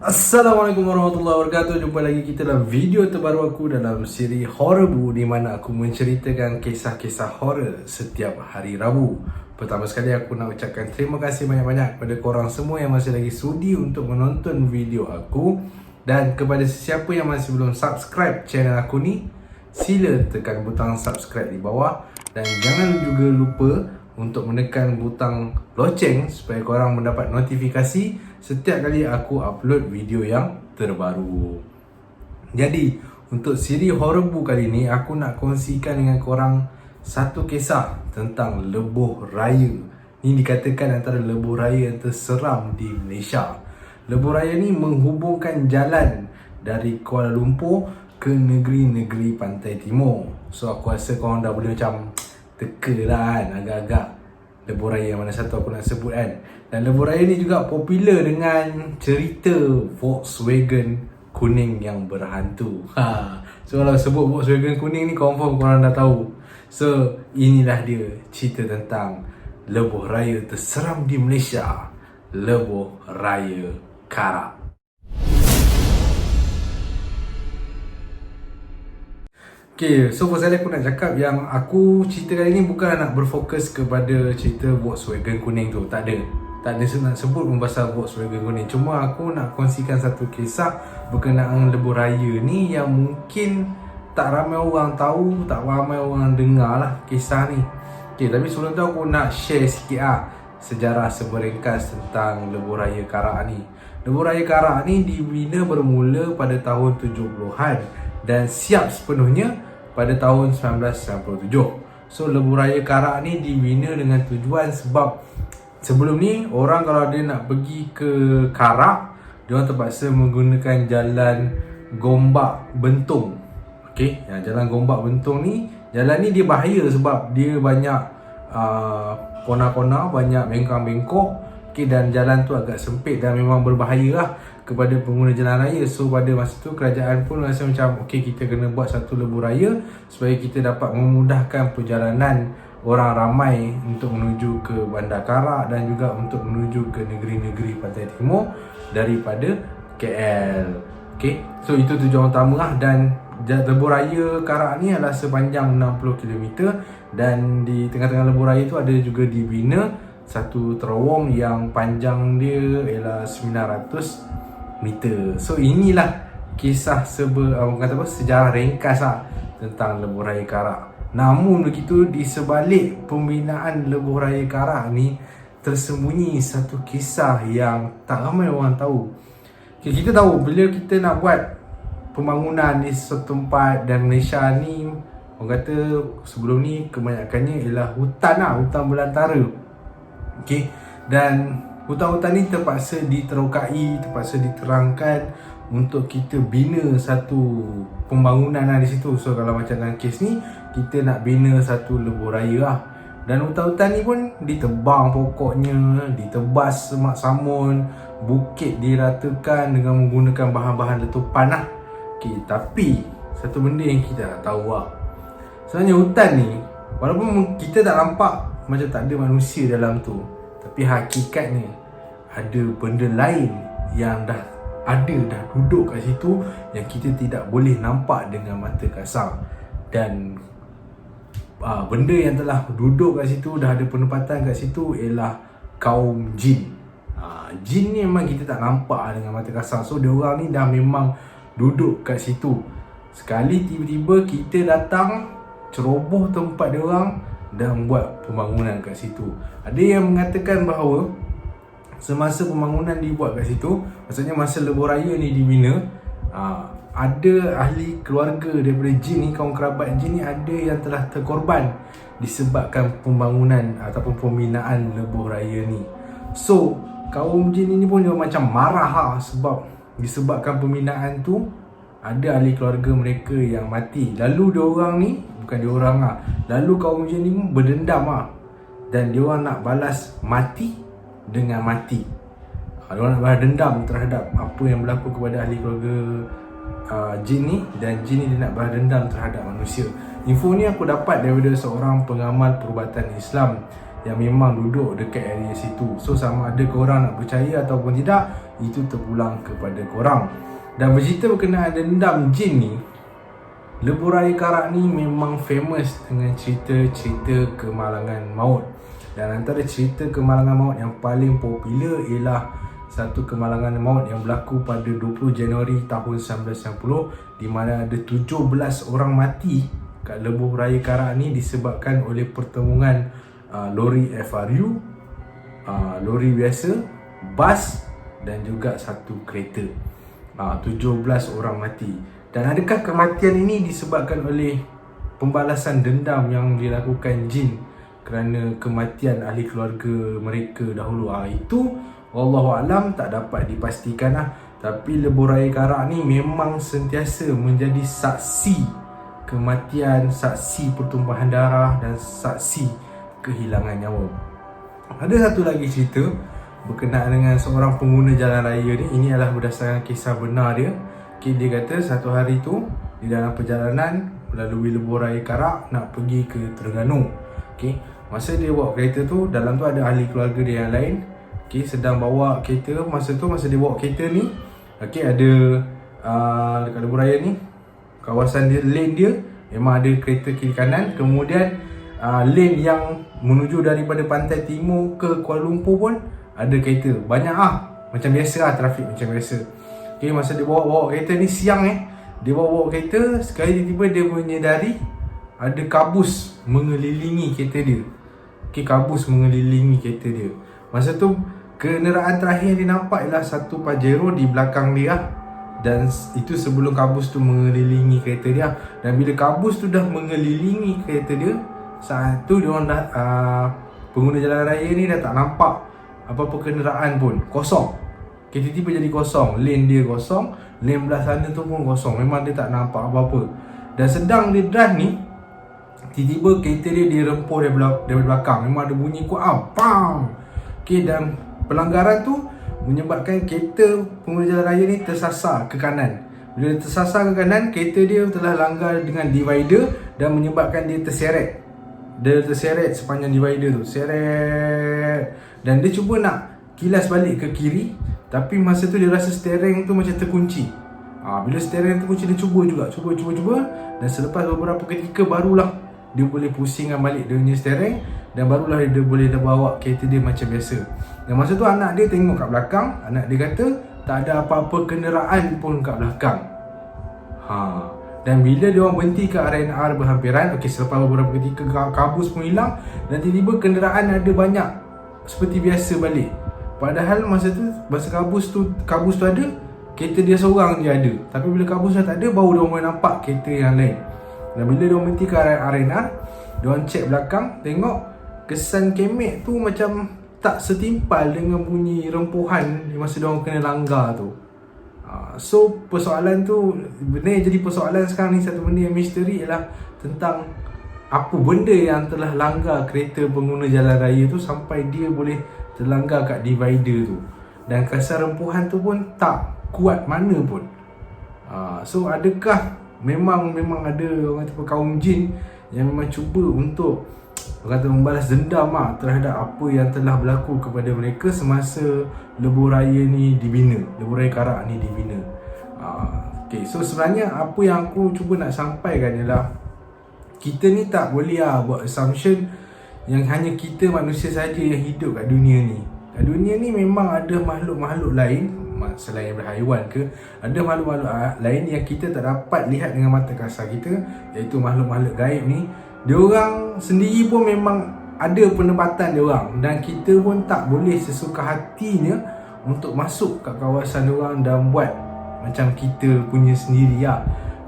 Assalamualaikum warahmatullahi wabarakatuh. Jumpa lagi kita dalam video terbaru aku dalam siri Horror Bu, di mana aku menceritakan kisah-kisah horror setiap hari Rabu. Pertama sekali aku nak ucapkan terima kasih banyak-banyak kepada korang semua yang masih lagi sudi untuk menonton video aku. Dan kepada sesiapa yang masih belum subscribe channel aku ni, sila tekan butang subscribe di bawah. Dan jangan juga lupa untuk menekan butang loceng supaya korang mendapat notifikasi setiap kali aku upload video yang terbaru. Jadi, untuk siri Horror Bu kali ni, aku nak kongsikan dengan korang satu kisah tentang lebuh raya. Ini dikatakan antara lebuh raya yang terseram di Malaysia. Lebuh raya ni menghubungkan jalan dari Kuala Lumpur ke negeri-negeri pantai timur. So aku rasa korang dah boleh macam teka lah kan, agak-agak lebuh raya mana satu aku nak sebut kan. Dan lebuh raya ni juga popular dengan cerita Volkswagen kuning yang berhantu. So kalau sebut Volkswagen kuning ni confirm korang dah tahu. So inilah dia cerita tentang lebuh raya terseram di Malaysia, Lebuh Raya Karak. Okay, so first kali aku nak cakap yang aku cerita kali ni bukan nak berfokus kepada cerita Volkswagen kuning tu. Tak ada nak sebut pun pasal Volkswagen kuning. Cuma aku nak kongsikan satu kisah berkenaan lebuh raya ni yang mungkin tak ramai orang tahu, tak ramai orang dengar lah kisah ni. Okay, tapi sebelum tu aku nak share sikit sejarah seberingkas tentang lebuh raya Karak ni. Lebuh raya Karak ni dibina bermula pada tahun 70-an dan siap sepenuhnya pada tahun 1997. So lebuh raya Karak ni dibina dengan tujuan sebab sebelum ni orang kalau dia nak pergi ke Karak, dia orang terpaksa menggunakan jalan Gombak Bentung. Okey, yang jalan Gombak Bentung ni, jalan ni dia bahaya sebab dia banyak kona-kona, banyak bengkang-bengkok. Okay, dan jalan tu agak sempit dan memang berbahaya lah kepada pengguna jalan raya. So pada masa tu kerajaan pun rasa macam okay, kita kena buat satu lebuh raya supaya kita dapat memudahkan perjalanan orang ramai untuk menuju ke Bandar Karak dan juga untuk menuju ke negeri-negeri pantai timur daripada KL. Okay, so itu tujuan utama lah. Dan lebuh raya Karak ni adalah sepanjang 60 km dan di tengah-tengah lebuh raya tu ada juga dibina satu terowong yang panjang dia ialah 900 meter. So inilah kisah sejarah ringkas tentang lebuh raya Karak. Namun begitu, di sebalik pembinaan lebuh raya Karak ni tersembunyi satu kisah yang tak ramai orang tahu. Kita tahu bila kita nak buat pembangunan di suatu tempat, dan Malaysia ni orang kata sebelum ni kebanyakannya ialah hutan belantara. Okay. Dan hutan-hutan ni terpaksa diterokai, terpaksa diterangkan untuk kita bina satu pembangunan di situ. So kalau macam dalam kes ni, kita nak bina satu lebuh raya dan hutan-hutan ni pun ditebang pokoknya, ditebas semak samun, bukit diratakan dengan menggunakan bahan-bahan letupan Okay, tapi satu benda yang kita tak tahu sebenarnya hutan ni, walaupun kita tak nampak macam tak ada manusia dalam tu, tapi hakikatnya ada benda lain yang dah duduk kat situ yang kita tidak boleh nampak dengan mata kasar. Dan benda yang telah duduk kat situ, dah ada penempatan kat situ ialah kaum jin. Jin ni memang kita tak nampak dengan mata kasar. So diorang ni dah memang duduk kat situ. Sekali tiba-tiba kita datang ceroboh tempat diorang dan buat pembangunan kat situ. Ada yang mengatakan bahawa semasa pembangunan dibuat kat situ, maksudnya masa lebuh raya ni dibina, ada ahli keluarga daripada jin ni, kaum kerabat jin ni, ada yang telah terkorban disebabkan pembangunan ataupun pembinaan lebuh raya ni. So kaum jin ini pun dia macam marah sebab disebabkan pembinaan tu ada ahli keluarga mereka yang mati. Lalu diorang ni, bukan diorang lalu kaum jin ni pun berdendam dan diorang nak balas mati dengan mati. Diorang nak balas dendam terhadap apa yang berlaku kepada ahli keluarga jin ni, dan jin ni dia nak balas dendam terhadap manusia. Info ni aku dapat daripada seorang pengamal perubatan Islam yang memang duduk dekat area situ. So sama ada korang nak percaya ataupun tidak, itu terpulang kepada korang. Dan bercerita berkenaan dendam jin ni, Lebuh Raya Karak ni memang famous dengan cerita-cerita kemalangan maut. Dan antara cerita kemalangan maut yang paling popular ialah satu kemalangan maut yang berlaku pada 20 Januari tahun 1990, di mana ada 17 orang mati kat Lebuh Raya Karak ni disebabkan oleh pertemuan lori FRU, lori biasa, bas dan juga satu kereta. 17 orang mati. Dan adakah kematian ini disebabkan oleh pembalasan dendam yang dilakukan jin kerana kematian ahli keluarga mereka dahulu? Itu wallahualam tak dapat dipastikan lah. Tapi Lebuh Raya Karak ni memang sentiasa menjadi saksi kematian, saksi pertumpahan darah dan saksi kehilangan nyawa. Ada satu lagi cerita berkenaan dengan seorang pengguna jalan raya ni. Ini adalah berdasarkan kisah benar dia. Dia kata satu hari tu di dalam perjalanan melalui Lebuh Raya Karak nak pergi ke Terengganu. Masa dia bawa kereta tu, dalam tu ada ahli keluarga dia yang lain. Sedang bawa kereta. Masa dia bawa kereta ni, ada dekat Lebuh Raya ni, kawasan dia, lane dia memang ada kereta kiri kanan. Kemudian lane yang menuju daripada pantai timur ke Kuala Lumpur pun ada kereta. Banyak macam biasa trafik macam biasa. Masa dia bawa kereta ni siang dia bawa kereta, sekali tiba-tiba dia menyedari ada kabus mengelilingi kereta dia. Kabus mengelilingi kereta dia. Masa tu kenderaan terakhir yang dia nampak ialah satu Pajero di belakang dia. Dan itu sebelum kabus tu mengelilingi kereta dia. Dan bila kabus tu dah mengelilingi kereta dia, saat tu diorang dah pengguna jalan raya ni dah tak nampak apa-apa kenderaan pun, kosong. Tiba-tiba jadi kosong, lane dia kosong, lane belah sana tu pun kosong. Memang dia tak nampak apa-apa. Dan sedang dia drive ni, tiba-tiba kereta dia dirempuh dari belakang. Memang ada bunyi kuat, bam. Dan pelanggaran tu menyebabkan kereta pengguna jalan raya ni tersasar ke kanan. Bila tersasar ke kanan, kereta dia telah langgar dengan divider dan menyebabkan dia terseret. Dia terseret sepanjang divider tu, seret. Dan dia cuba nak kilas balik ke kiri, tapi masa tu dia rasa steering tu macam terkunci. Bila steering terkunci, dia cuba. Dan selepas beberapa ketika barulah dia boleh pusingkan balik dia punya steering. Dan barulah dia boleh bawa kereta dia macam biasa. Dan masa tu anak dia tengok kat belakang. Anak dia kata tak ada apa-apa kenderaan pun kat belakang. Dan bila dia orang berhenti ke RNR berhampiran, selepas beberapa ketika kabus pun hilang. Dan tiba-tiba kenderaan ada banyak seperti biasa balik. Padahal masa kabus tu ada, kereta dia seorang je ada. Tapi bila kabus dah tak ada, baru dia orang nampak kereta yang lain. Dan bila dia orang berhenti ke RNR, dia orang cek belakang, tengok kesan kemek tu macam tak setimpal dengan bunyi rempuhan masa dia orang kena langgar tu. So persoalan tu, benda yang jadi persoalan sekarang ni, satu benda yang misteri ialah tentang apa benda yang telah langgar kereta pengguna jalan raya tu sampai dia boleh terlanggar kat divider tu. Dan kesan rempuhan tu pun tak kuat mana pun. So adakah memang ada orang kata kaum jin yang memang cuba untuk membalas dendam terhadap apa yang telah berlaku kepada mereka semasa Lebuh Raya ni dibina, Lebuh Raya Karak ni dibina. So sebenarnya apa yang aku cuba nak sampaikan ialah kita ni tak boleh buat assumption yang hanya kita manusia saja yang hidup kat dunia ni. Kat dunia ni memang ada makhluk-makhluk lain selain berhaiwan ke, ada makhluk-makhluk lain yang kita tak dapat lihat dengan mata kasar kita, iaitu makhluk-makhluk gaib ni. Diorang sendiri pun memang ada penempatan diorang, dan kita pun tak boleh sesuka hatinya untuk masuk kat kawasan diorang dan buat macam kita punya sendiri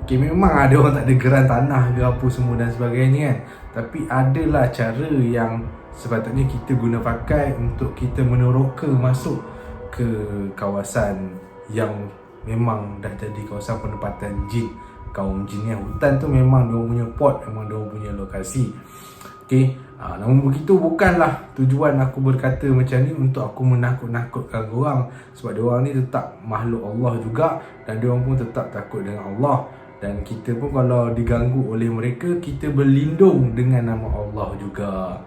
memang ada orang tak ada geran tanah ke apa semua dan sebagainya kan. Tapi adalah cara yang sepatutnya kita guna pakai untuk kita meneroka masuk ke kawasan yang memang dah jadi kawasan penempatan jin, kaum jin yang hutan tu memang dia punya pot, memang dia punya lokasi. Namun begitu bukanlah tujuan aku berkata macam ni untuk aku menakut-nakutkan korang, sebab diorang ni tetap makhluk Allah juga dan diorang pun tetap takut dengan Allah. Dan kita pun kalau diganggu oleh mereka, kita berlindung dengan nama Allah juga.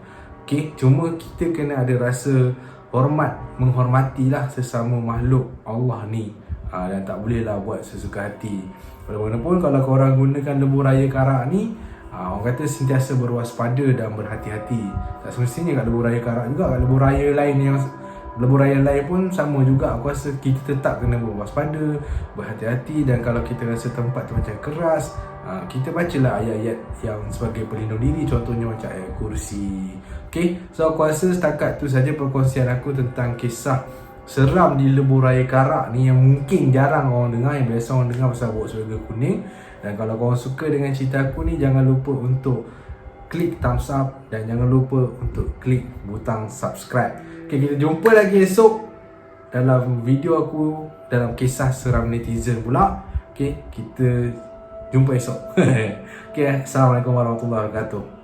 Okay, cuma kita kena ada rasa hormat, menghormatilah sesama makhluk Allah ni. Dan tak bolehlah buat sesuka hati. Walaupun kalau korang gunakan lebuh raya karak ni, orang kata sentiasa berwaspada dan berhati-hati. Tak semestinya kat lebuh raya karak juga, kat lebuh raya lain yang lebuh raya lain pun sama juga. Aku rasa kita tetap kena berwaspada, berhati-hati. Dan kalau kita rasa tempat tu macam keras, kita bacalah ayat-ayat yang sebagai pelindung diri. Contohnya macam ayat kursi. Okay, so aku rasa setakat tu saja perkongsian aku tentang kisah seram di lebuh raya karak ni, yang mungkin jarang orang dengar, yang biasa orang dengar pasal bawa serga kuning. Dan kalau korang suka dengan cerita aku ni, jangan lupa untuk klik thumbs up dan jangan lupa untuk klik butang subscribe. Okay, kita jumpa lagi esok dalam video aku dalam kisah seram netizen pula. Okay, kita jumpa esok. Okay, Assalamualaikum warahmatullahi wabarakatuh.